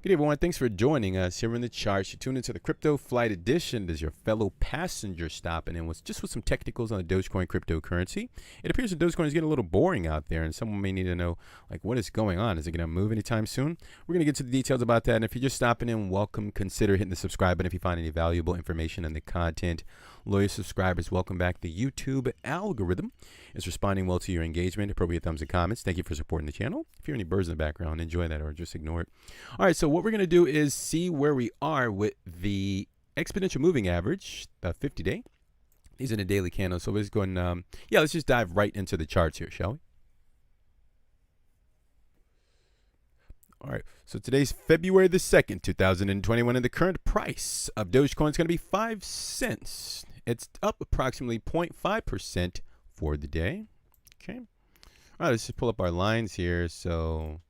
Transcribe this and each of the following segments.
Good day, everyone. Thanks for joining us here in the charts. You tuned into the Crypto Flight Edition. This is your fellow passenger stopping in with some technicals on the Dogecoin cryptocurrency. It appears that Dogecoin is getting a little boring out there, and someone may need to know, like, what is going on? Is it going to move anytime soon? We're going to get to the details about that. And if you're just stopping in, welcome. Consider hitting the subscribe button if you find any valuable information in the content. Loyal subscribers, welcome back. The YouTube algorithm is responding well to your engagement. Appropriate thumbs and comments. Thank you for supporting the channel. If you hear any birds in the background, enjoy that or just ignore it. All right, so what we're going to do is see where we are with the exponential moving average, the 50-day. These are the daily candles. So let's go and, let's just dive right into the charts here, shall we? All right, so today's February the 2nd, 2021, and the current price of Dogecoin is going to be 5 cents. It's up approximately 0.5% for the day. Okay. All right, let's just pull up our lines here. So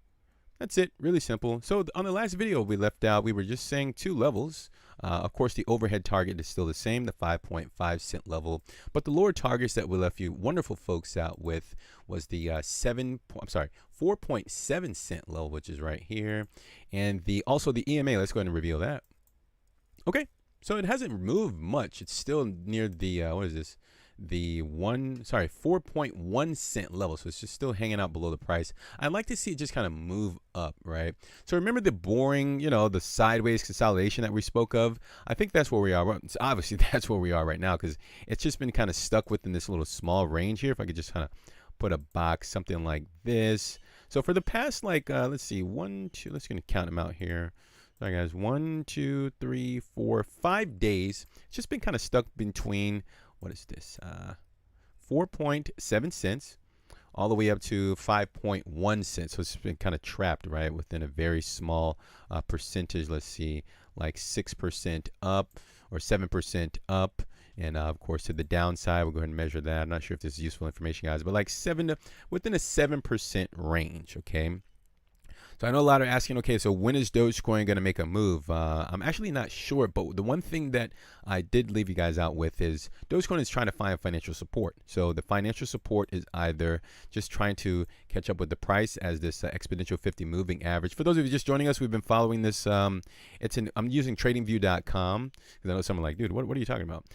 that's it, really simple. So on the last video we left out, we were just saying two levels. Of course, the overhead target is still the same, the 5.5 cent level. But the lower targets that we left you wonderful folks out with was the 4.7 cent level, which is right here. And also the EMA, let's go ahead and reveal that. Okay, so it hasn't moved much. It's still near the, what is this? The 4.1 cent level. So it's just still hanging out below the price. I'd like to see it just kind of move up, right? So remember the boring, the sideways consolidation that we spoke of? I think that's where we are. Well, obviously, that's where we are right now because it's just been kind of stuck within this little small range here. If I could just kind of put a box, something like this. So for the past, let's see, 1, 2, let's going to count them out here. All right, guys, 1, 2, 3, 4, 5 days. It's just been kind of stuck between, what is this? 4.7 cents all the way up to 5.1 cents. So it's been kind of trapped, right, within a very small percentage. Let's see, like 6% up or 7% up. And of course, to the downside, we'll go ahead and measure that. I'm not sure if this is useful information, guys, but like within a 7% range, okay? So I know a lot are asking, okay, so when is Dogecoin going to make a move? I'm actually not sure, but the one thing that I did leave you guys out with is Dogecoin is trying to find financial support. So the financial support is either just trying to catch up with the price as this exponential 50 moving average. For those of you just joining us, we've been following this. I'm using tradingview.com because I know someone like, dude, what are you talking about?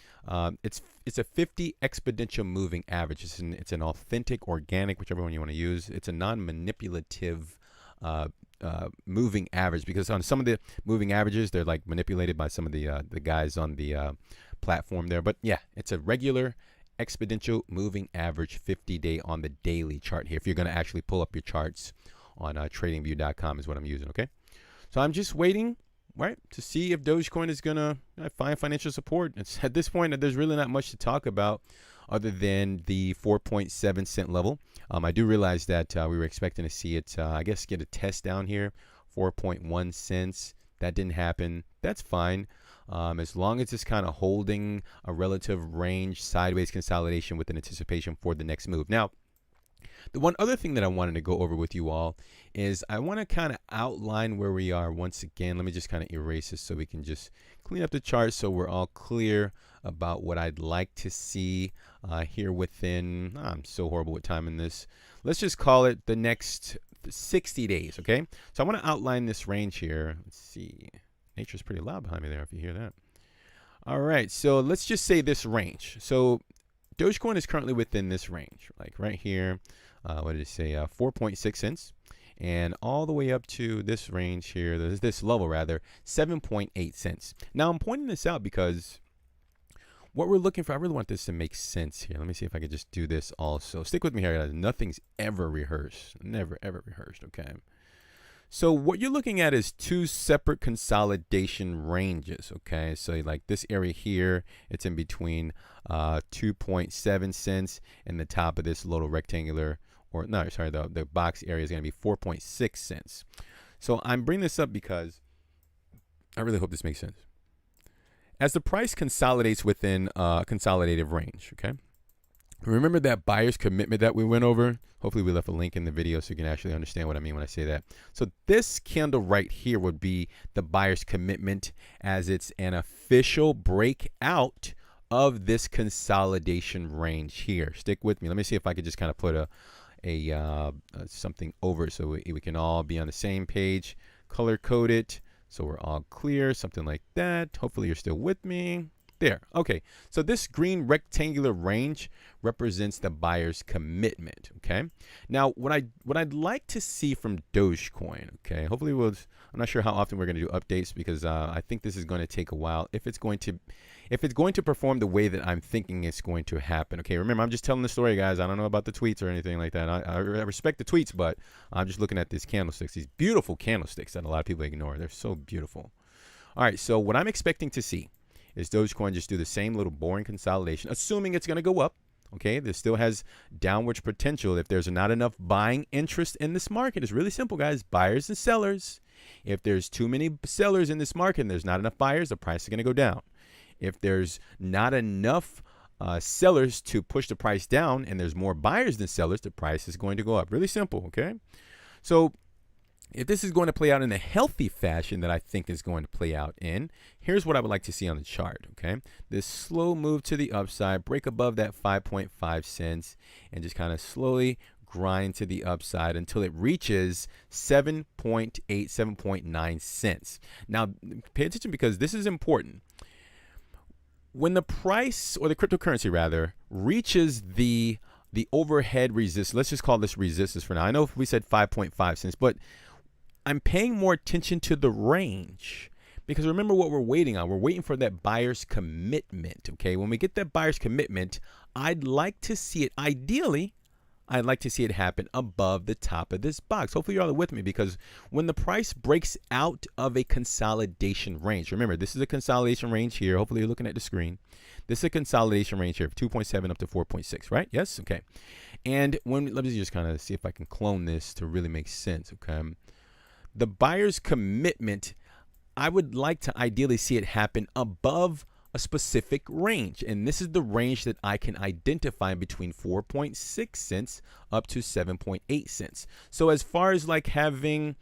It's a 50 exponential moving average. It's an authentic, organic, whichever one you want to use. It's a non-manipulative moving average, because on some of the moving averages they're like manipulated by some of the guys on the platform there. But yeah, it's a regular exponential moving average 50-day on the daily chart here. If you're going to actually pull up your charts on tradingview.com is what I'm using. Okay, so I'm just waiting, right, to see if Dogecoin is going to find financial support. It's at this point there's really not much to talk about other than the 4.7 cent level. I do realize that we were expecting to see it, I guess, get a test down here, 4.1 cents. That didn't happen. That's fine. As long as it's kind of holding a relative range, sideways consolidation with an anticipation for the next move. Now, the one other thing that I wanted to go over with you all is I want to kind of outline where we are once again. Let me just kind of erase this so we can just clean up the chart so we're all clear about what I'd like to see here within, I'm so horrible with timing this. Let's just call it the next 60 days, okay? So I want to outline this range here. Let's see. Nature's pretty loud behind me there if you hear that. All right, so let's just say this range. So Dogecoin is currently within this range, like right here. What did it say? 4.6 cents. And all the way up to this range here, this level rather, 7.8 cents. Now I'm pointing this out because what we're looking for, I really want this to make sense here. Let me see if I can just do this also. Stick with me here, guys. Nothing's ever rehearsed. Never, ever rehearsed, okay? So what you're looking at is two separate consolidation ranges, okay? So like this area here, it's in between 2.7 cents and the top of this little rectangular, or no, sorry, the box area is going to be 4.6 cents. So I'm bringing this up because I really hope this makes sense. As the price consolidates within a consolidative range, okay? Remember that buyer's commitment that we went over? Hopefully we left a link in the video so you can actually understand what I mean when I say that. So this candle right here would be the buyer's commitment as it's an official breakout of this consolidation range here. Stick with me. Let me see if I could just kind of put something over it so we can all be on the same page. Color code it. So we're all clear, something like that. Hopefully you're still with me. There. Okay. So this green rectangular range represents the buyer's commitment. Okay. Now, what I'd like to see from Dogecoin. Okay. Hopefully I'm not sure how often we're going to do updates because I think this is going to take a while. If it's going to perform the way that I'm thinking it's going to happen. Okay. Remember, I'm just telling the story, guys. I don't know about the tweets or anything like that. I respect the tweets, but I'm just looking at these candlesticks, these beautiful candlesticks that a lot of people ignore. They're so beautiful. All right. So what I'm expecting to see is Dogecoin just do the same little boring consolidation, assuming it's going to go up. Okay, this still has downwards potential if there's not enough buying interest in this market. It's really simple, guys. Buyers and sellers. If there's too many sellers in this market and there's not enough buyers, the price is going to go down. If there's not enough sellers to push the price down and there's more buyers than sellers, the price is going to go up. Really simple, okay? So if this is going to play out in a healthy fashion that I think is going to play out in, here's what I would like to see on the chart, okay? This slow move to the upside, break above that 5.5 cents, and just kind of slowly grind to the upside until it reaches 7.8, 7.9 cents. Now, pay attention because this is important. When the price, or the cryptocurrency rather, reaches the overhead resistance, let's just call this resistance for now. I know we said 5.5 cents, but I'm paying more attention to the range because remember what we're waiting on. We're waiting for that buyer's commitment, okay? When we get that buyer's commitment, I'd like to see it, ideally, I'd like to see it happen above the top of this box. Hopefully you're all with me because when the price breaks out of a consolidation range, remember, this is a consolidation range here. Hopefully you're looking at the screen. This is a consolidation range here of 2.7 up to 4.6, right? Yes? Okay. And let me just kind of see if I can clone this to really make sense, okay? The buyer's commitment, I would like to ideally see it happen above a specific range. And this is the range that I can identify between 4.6 cents up to 7.8 cents. So as far as like having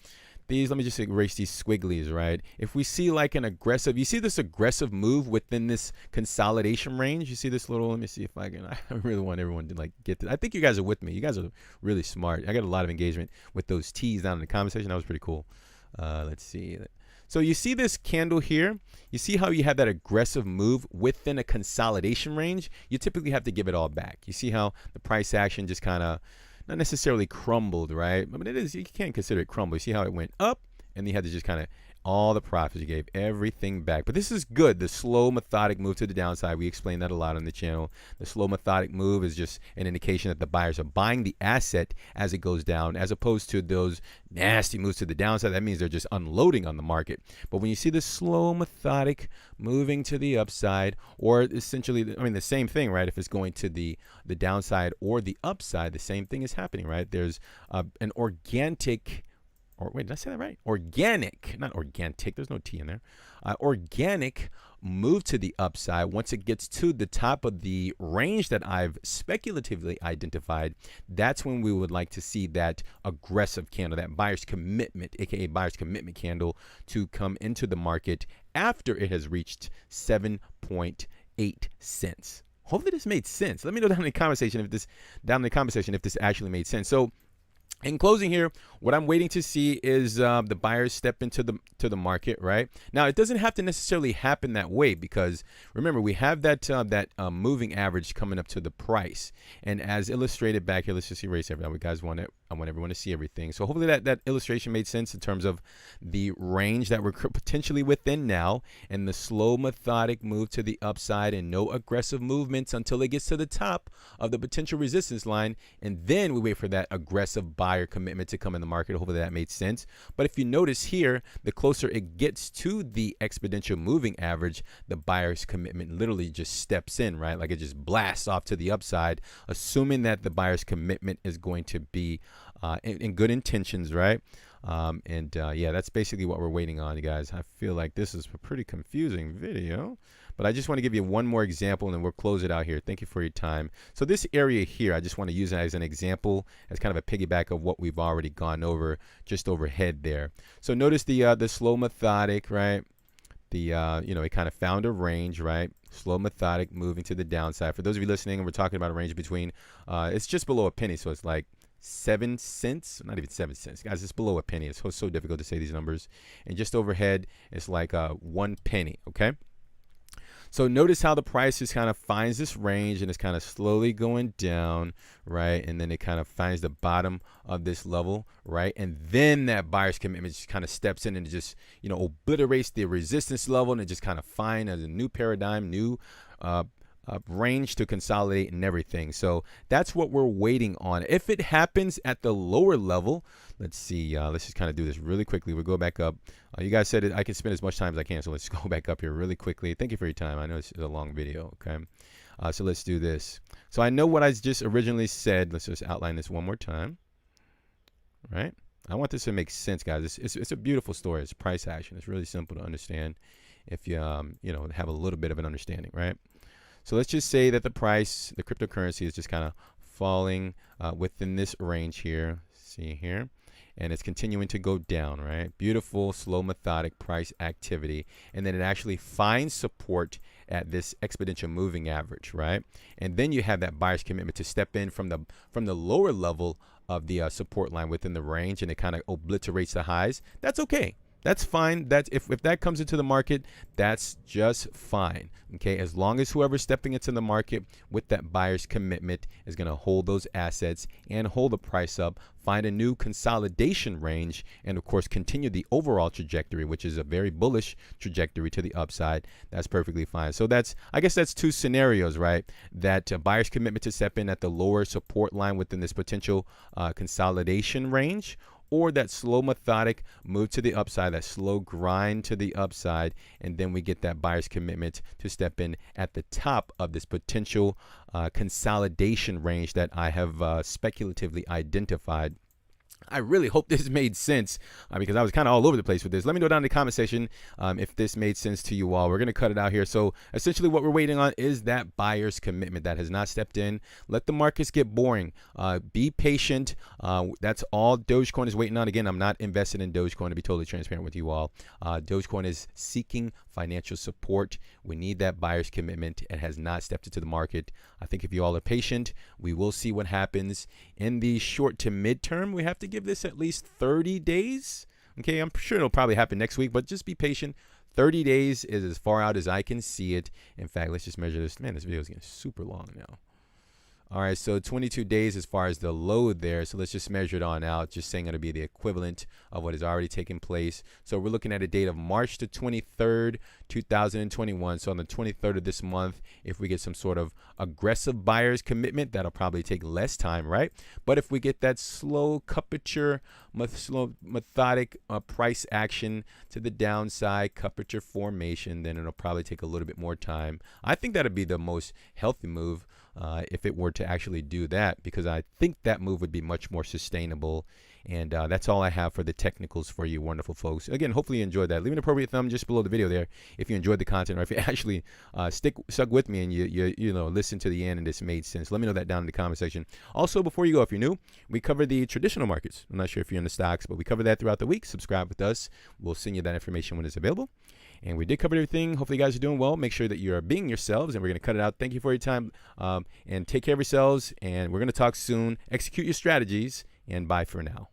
these, let me just erase these squigglies, right? If we see like an aggressive, you see this aggressive move within this consolidation range. You see this little, let me see if I can, I really want everyone to like get this. I think you guys are with me. You guys are really smart. I got a lot of engagement with those T's down in the comment section. That was pretty cool. Let's see. So you see this candle here. You see how you have that aggressive move within a consolidation range. You typically have to give it all back. You see how the price action just kind of not necessarily crumbled, right? I mean, it is, you can't consider it crumble. You see how it went up and you had to just kind of, all the profits, you gave everything back. But this is good. The slow methodic move to the downside. We explain that a lot on the channel. The slow methodic move is just an indication that the buyers are buying the asset as it goes down, as opposed to those nasty moves to the downside. That means they're just unloading on the market. But when you see the slow methodic moving to the upside, or essentially, I mean, the same thing, right? If it's going to the downside or the upside, the same thing is happening, right? There's an organic, or wait, did I say that right? Organic, not organic. There's no T in there. Organic move to the upside. Once it gets to the top of the range that I've speculatively identified, that's when we would like to see that aggressive candle, that buyer's commitment, aka buyer's commitment candle, to come into the market after it has reached 7.8 cents. Hopefully this made sense. Let me know down in the comment section if this actually made sense. So in closing here, what I'm waiting to see is the buyers step into the market, right? Now, it doesn't have to necessarily happen that way because remember, we have that moving average coming up to the price. And as illustrated back here, let's just erase everything. We guys want it. I want everyone to see everything. So hopefully that illustration made sense in terms of the range that we're potentially within now and the slow methodic move to the upside and no aggressive movements until it gets to the top of the potential resistance line. And then we wait for that aggressive buyer commitment to come in the market. Hopefully that made sense. But if you notice here, the closer it gets to the exponential moving average, the buyer's commitment literally just steps in, right? Like it just blasts off to the upside, assuming that the buyer's commitment is going to be in good intentions, right? Yeah, that's basically what we're waiting on, you guys. I feel like this is a pretty confusing video, but I just want to give you one more example and then we'll close it out here. Thank you for your time. So this area here, I just want to use it as an example, as kind of a piggyback of what we've already gone over just overhead there. So notice the slow methodic, right? It kind of found a range, right? Slow methodic moving to the downside. For those of you listening, we're talking about a range between, it's just below a penny, so it's like 7 cents, not even 7 cents, guys. It's below a penny. It's so difficult to say these numbers. And just overhead, it's like 1 penny. Okay. So notice how the price just kind of finds this range and it's kind of slowly going down, right? And then it kind of finds the bottom of this level, right? And then that buyer's commitment just kind of steps in and just, obliterates the resistance level, and it just kind of finds a new paradigm, new range to consolidate and everything. So that's what we're waiting on. If it happens at the lower level, let's see, let's just kind of do this really quickly. We'll go back up. You guys said I can spend as much time as I can, so let's go back up here really quickly. Thank you for your time. I know it's a long video. Okay, so let's do this. So I know what I just originally said. Let's just outline this one more time. Right, I want this to make sense, guys. It's a beautiful story. It's price action. It's really simple to understand if you have a little bit of an understanding, right? So let's just say that the price, the cryptocurrency, is just kind of falling within this range here. See here. And it's continuing to go down, right? Beautiful, slow, methodic price activity. And then it actually finds support at this exponential moving average, right? And then you have that buyer's commitment to step in from the lower level of the support line within the range, and it kind of obliterates the highs. That's okay. That's fine. That's if that comes into the market, that's just fine. Okay, as long as whoever's stepping into the market with that buyer's commitment is going to hold those assets and hold the price up, find a new consolidation range, and of course continue the overall trajectory, which is a very bullish trajectory to the upside. That's perfectly fine. So I guess that's two scenarios, right? That buyer's commitment to step in at the lower support line within this potential consolidation range, or that slow, methodic move to the upside, that slow grind to the upside, and then we get that buyer's commitment to step in at the top of this potential consolidation range that I have speculatively identified. I really hope this made sense because I was kind of all over the place with this. Let me know down in the comment section if this made sense to you all. We're going to cut it out here. So essentially what we're waiting on is that buyer's commitment that has not stepped in. Let the markets get boring. Be patient. That's all Dogecoin is waiting on. Again, I'm not invested in Dogecoin, to be totally transparent with you all. Dogecoin is seeking financial support. We need that buyer's commitment. It has not stepped into the market. I think if you all are patient, we will see what happens in the short to midterm. We have to give this at least 30 days. Okay, I'm sure it'll probably happen next week, but just be patient. 30 days is as far out as I can see it. In fact, let's just measure this. Man, this video is getting super long now. All right, so 22 days as far as the low there. So let's just measure it on out, just saying it'll be the equivalent of what has already taken place. So we're looking at a date of March the 23rd, 2021. So on the 23rd of this month, if we get some sort of aggressive buyer's commitment, that'll probably take less time, right? But if we get that slow cuppage, slow methodic price action to the downside, cuppage formation, then it'll probably take a little bit more time. I think that'd be the most healthy move if it were to actually do that, because I think that move would be much more sustainable. And that's all I have for the technicals for you wonderful folks. Again, hopefully you enjoyed that. Leave an appropriate thumb just below the video there if you enjoyed the content, or if you actually stuck with me and you listen to the end and this made sense. Let me know that down in the comment section. Also, before you go, if you're new, we cover the traditional markets. I'm not sure if you're in the stocks, but we cover that throughout the week. Subscribe with us. We'll send you that information when it's available. And we did cover everything. Hopefully you guys are doing well. Make sure that you are being yourselves, and we're going to cut it out. Thank you for your time, and take care of yourselves, and we're going to talk soon. Execute your strategies, and bye for now.